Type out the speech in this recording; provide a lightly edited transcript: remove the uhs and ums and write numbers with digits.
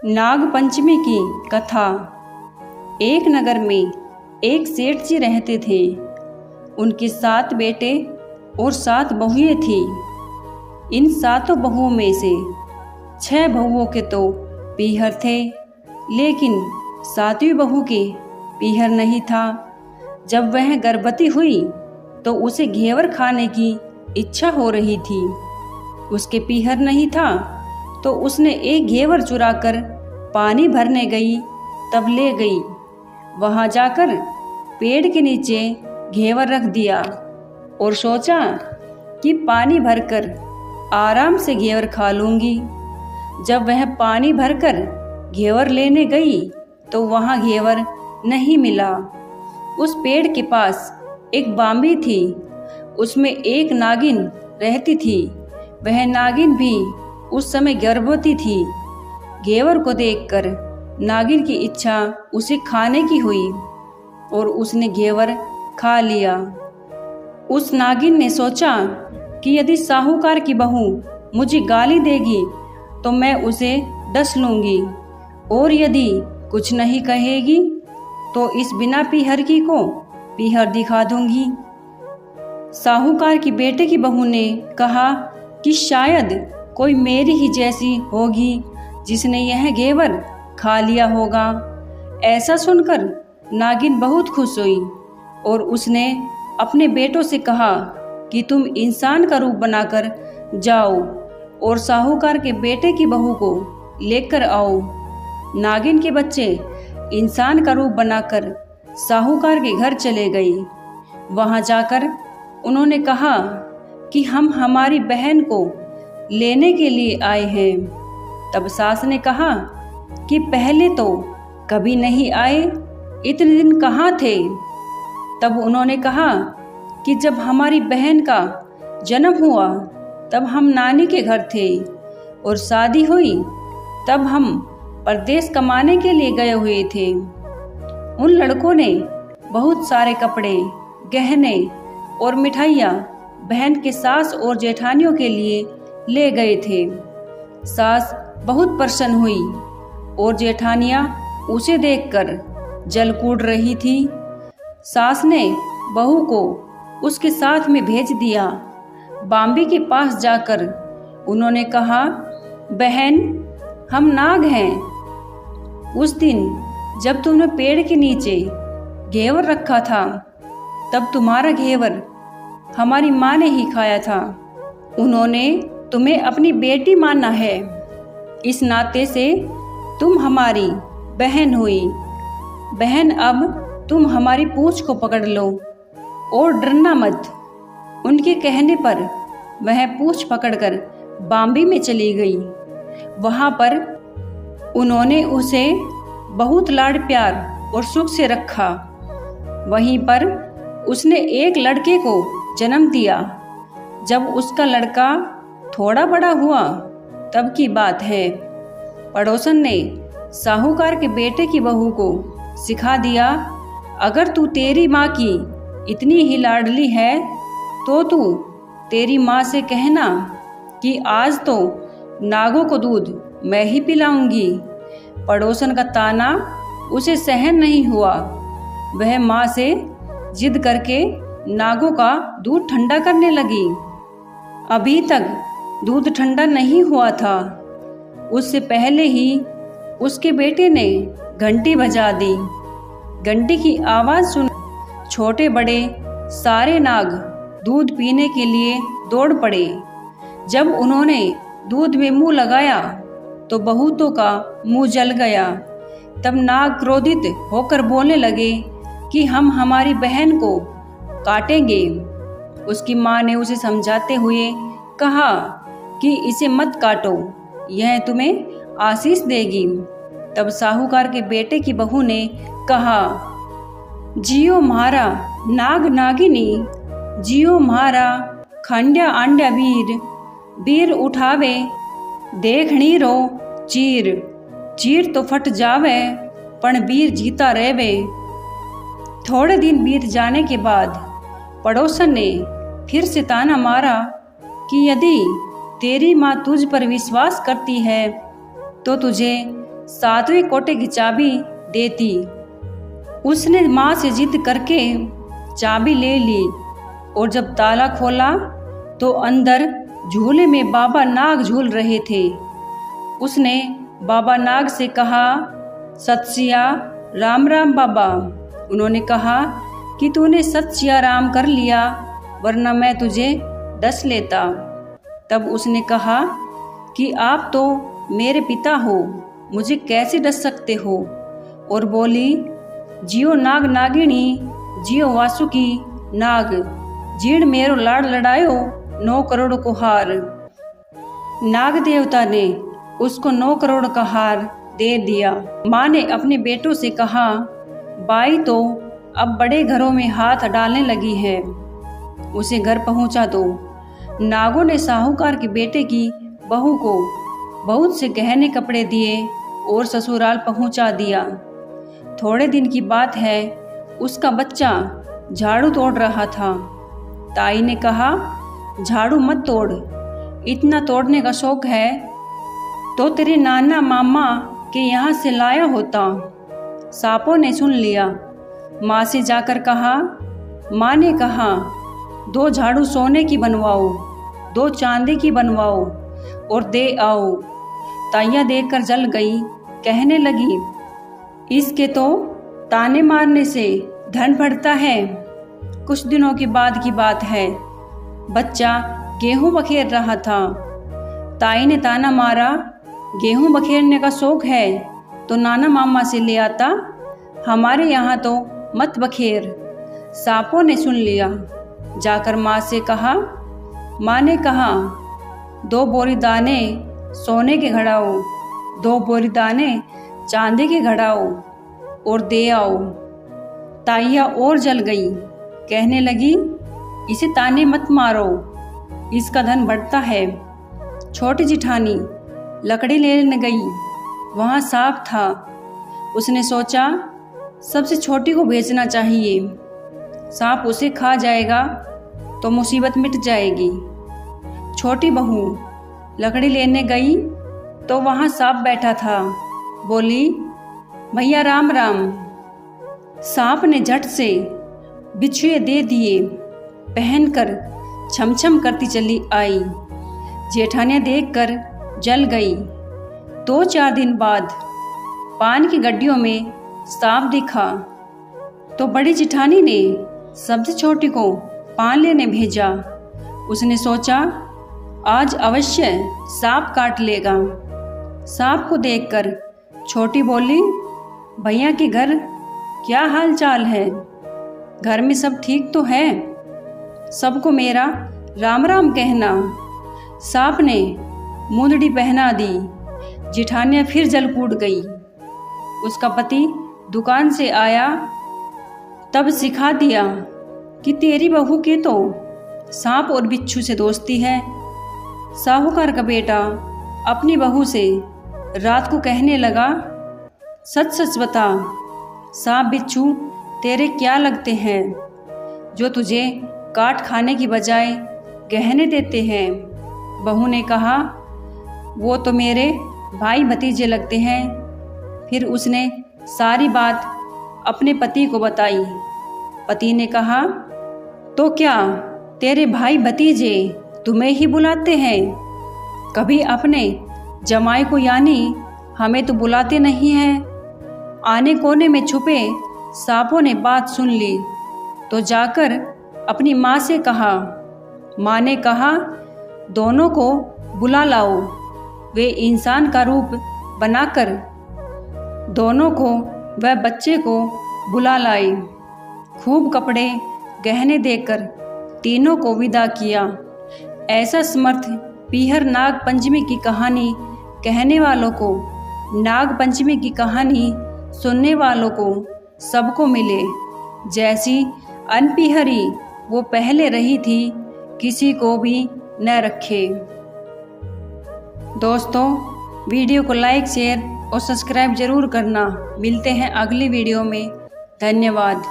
नाग पंचमी की कथा। एक नगर में एक सेठ जी रहते थे। उनके 7 बेटे और 7 बहुएं थीं। इन 7 बहुओं में से 6 बहुओं के तो पीहर थे, लेकिन 7वीं बहू के पीहर नहीं था। जब वह गर्भवती हुई तो उसे घेवर खाने की इच्छा हो रही थी। उसके पीहर नहीं था तो उसने एक घेवर चुराकर पानी भरने गई, तब ले गई। वहां जाकर पेड़ के नीचे घेवर रख दिया और सोचा कि पानी भरकर आराम से घेवर खा लूंगी। जब वह पानी भरकर घेवर लेने गई तो वहां घेवर नहीं मिला। उस पेड़ के पास एक बांबी थी, उसमें एक नागिन रहती थी। वह नागिन भी उस समय गर्भवती थी। घेवर को देखकर नागिन की इच्छा उसे खाने की हुई और उसने घेवर खा लिया। उस नागिन ने सोचा कि यदि साहूकार की बहू मुझे गाली देगी तो मैं उसे डस लूंगी, और यदि कुछ नहीं कहेगी तो इस बिना पीहर की को पीहर दिखा दूंगी। साहूकार की बेटे की बहू ने कहा कि शायद कोई मेरी ही जैसी होगी जिसने यह घेवर खा लिया होगा। ऐसा सुनकर नागिन बहुत खुश हुई और उसने अपने बेटों से कहा कि तुम इंसान का रूप बनाकर जाओ और साहूकार के बेटे की बहू को लेकर आओ। नागिन के बच्चे इंसान का रूप बनाकर साहूकार के घर चले गए। वहां जाकर उन्होंने कहा कि हम हमारी बहन को लेने के लिए आए हैं। तब सास ने कहा कि पहले तो कभी नहीं आए, इतने दिन कहाँ थे? तब उन्होंने कहा कि जब हमारी बहन का जन्म हुआ तब हम नानी के घर थे, और शादी हुई तब हम परदेश कमाने के लिए गए हुए थे। उन लड़कों ने बहुत सारे कपड़े, गहने और मिठाइयाँ बहन के सास और जेठानियों के लिए ले गए थे। सास बहुत प्रसन्न हुई और जेठानियाँ उसे देखकर जल कूद रही थी। सास ने बहू को उसके साथ में भेज दिया। बांबी के पास जाकर उन्होंने कहा, बहन, हम नाग हैं। उस दिन जब तुमने पेड़ के नीचे घेवर रखा था तब तुम्हारा घेवर हमारी माँ ने ही खाया था। उन्होंने तुम्हें अपनी बेटी माना है, इस नाते से तुम हमारी बहन हुई। बहन, अब तुम हमारी पूंछ को पकड़ लो और डरना मत। उनके कहने पर वह पूंछ पकड़कर बांबी में चली गई। वहां पर उन्होंने उसे बहुत लाड़ प्यार और सुख से रखा। वहीं पर उसने एक लड़के को जन्म दिया। जब उसका लड़का थोड़ा बड़ा हुआ तब की बात है, पड़ोसन ने साहूकार के बेटे की बहू को सिखा दिया, अगर तू तेरी माँ की इतनी ही लाडली है तो तू तेरी माँ से कहना कि आज तो नागों को दूध मैं ही पिलाऊंगी। पड़ोसन का ताना उसे सहन नहीं हुआ। वह माँ से जिद करके नागों का दूध ठंडा करने लगी। अभी तक दूध ठंडा नहीं हुआ था, उससे पहले ही उसके बेटे ने घंटी बजा दी। घंटी की आवाज़ सुन छोटे बड़े सारे नाग दूध पीने के लिए दौड़ पड़े। जब उन्होंने दूध में मुंह लगाया तो बहुतों का मुंह जल गया। तब नाग क्रोधित होकर बोलने लगे कि हम हमारी बहन को काटेंगे। उसकी माँ ने उसे समझाते हुए कहा कि इसे मत काटो, यह तुम्हें आशीष देगी। तब साहूकार के बेटे की बहू ने कहा, जियो म्हारा नाग नागिनी, जियो म्हारा खंड्या आंड्या वीर, वीर उठावे देखणी रो चीर, चीर तो फट जावे पण वीर जीता रहवे। थोड़े दिन बीत जाने के बाद पड़ोसन ने फिर से ताना मारा कि यदि तेरी माँ तुझ पर विश्वास करती है तो तुझे 7वें कोटे की चाबी देती। उसने माँ से जिद करके चाबी ले ली और जब ताला खोला तो अंदर झूले में बाबा नाग झूल रहे थे। उसने बाबा नाग से कहा, सत सिया राम राम बाबा। उन्होंने कहा कि तूने सत सिया राम कर लिया, वरना मैं तुझे डस लेता। तब उसने कहा कि आप तो मेरे पिता हो, मुझे कैसे डस सकते हो। और बोली, जियो नाग नागिनी, जियो वासुकी नाग, जीण मेरो लाड़ लड़ायो 9 करोड़ को हार। नाग देवता ने उसको 9 करोड़ का हार दे दिया। माँ ने अपने बेटों से कहा, बाई तो अब बड़े घरों में हाथ डालने लगी है, उसे घर पहुंचा दो। नागों ने साहूकार के बेटे की बहू को बहुत से गहने कपड़े दिए और ससुराल पहुंचा दिया। थोड़े दिन की बात है, उसका बच्चा झाड़ू तोड़ रहा था। ताई ने कहा, झाड़ू मत तोड़, इतना तोड़ने का शौक है तो तेरे नाना मामा के यहाँ से लाया होता। सांपों ने सुन लिया। माँ से जाकर कहा, माँ ने कहा 2 झाड़ू सोने की बनवाओ, 2 चांदी की बनवाओ और दे आओ। ताइयाँ देखकर जल गई, कहने लगी, इसके तो ताने मारने से धन बढ़ता है। कुछ दिनों के बाद की बात है, बच्चा गेहूं बखेर रहा था। ताई ने ताना मारा, गेहूं बखेरने का शौक है तो नाना मामा से ले आता, हमारे यहाँ तो मत बखेर। सांपों ने सुन लिया। जाकर माँ से कहा, माँ ने कहा 2 बोरी दाने सोने के घड़ाओ, 2 बोरी दाने चांदी के घड़ाओ और दे आओ। ताइया और जल गई, कहने लगी, इसे ताने मत मारो, इसका धन बढ़ता है। छोटी जिठानी लकड़ी लेने गई, वहाँ सांप था। उसने सोचा सबसे छोटी को बेचना चाहिए, सांप उसे खा जाएगा तो मुसीबत मिट जाएगी। छोटी बहू लकड़ी लेने गई तो वहाँ सांप बैठा था। बोली, भैया राम राम। सांप ने झट से बिछुए दे दिए, पहनकर छमछम करती चली आई। जेठानियाँ देखकर जल गई। 2-4 दिन बाद पान की गड्डियों में सांप दिखा तो बड़ी जेठानी ने सबसे छोटी को पान लेने भेजा। उसने सोचा आज अवश्य सांप काट लेगा। सांप को देखकर छोटी बोली, भैया के घर क्या हाल चाल है? घर में सब ठीक तो है? सबको मेरा राम राम कहना। सांप ने मुंदड़ी पहना दी। जिठानियाँ फिर जल कूद गई। उसका पति दुकान से आया, तब सिखा दिया कि तेरी बहू के तो सांप और बिच्छू से दोस्ती है। साहूकार का बेटा अपनी बहू से रात को कहने लगा, सच सच बता, सांप बिच्छू तेरे क्या लगते हैं जो तुझे काट खाने की बजाय गहने देते हैं? बहू ने कहा, वो तो मेरे भाई भतीजे लगते हैं। फिर उसने सारी बात अपने पति को बताई। पति ने कहा, तो क्या तेरे भाई भतीजे तुम्हें ही बुलाते हैं? कभी अपने जमाई को यानी हमें तो बुलाते नहीं हैं। आने कोने में छुपे सांपों ने बात सुन ली तो जाकर अपनी माँ से कहा। माँ ने कहा, दोनों को बुला लाओ। वे इंसान का रूप बनाकर दोनों को वह बच्चे को बुला लाई। खूब कपड़े गहने देकर तीनों को विदा किया। ऐसा समर्थ पीहर नाग पंचमी की कहानी कहने वालों को, नाग पंचमी की कहानी सुनने वालों को सबको मिले। जैसी अनपीहरी वो पहले रही थी, किसी को भी न रखे। दोस्तों, वीडियो को लाइक, शेयर और सब्सक्राइब जरूर करना। मिलते हैं अगली वीडियो में। धन्यवाद।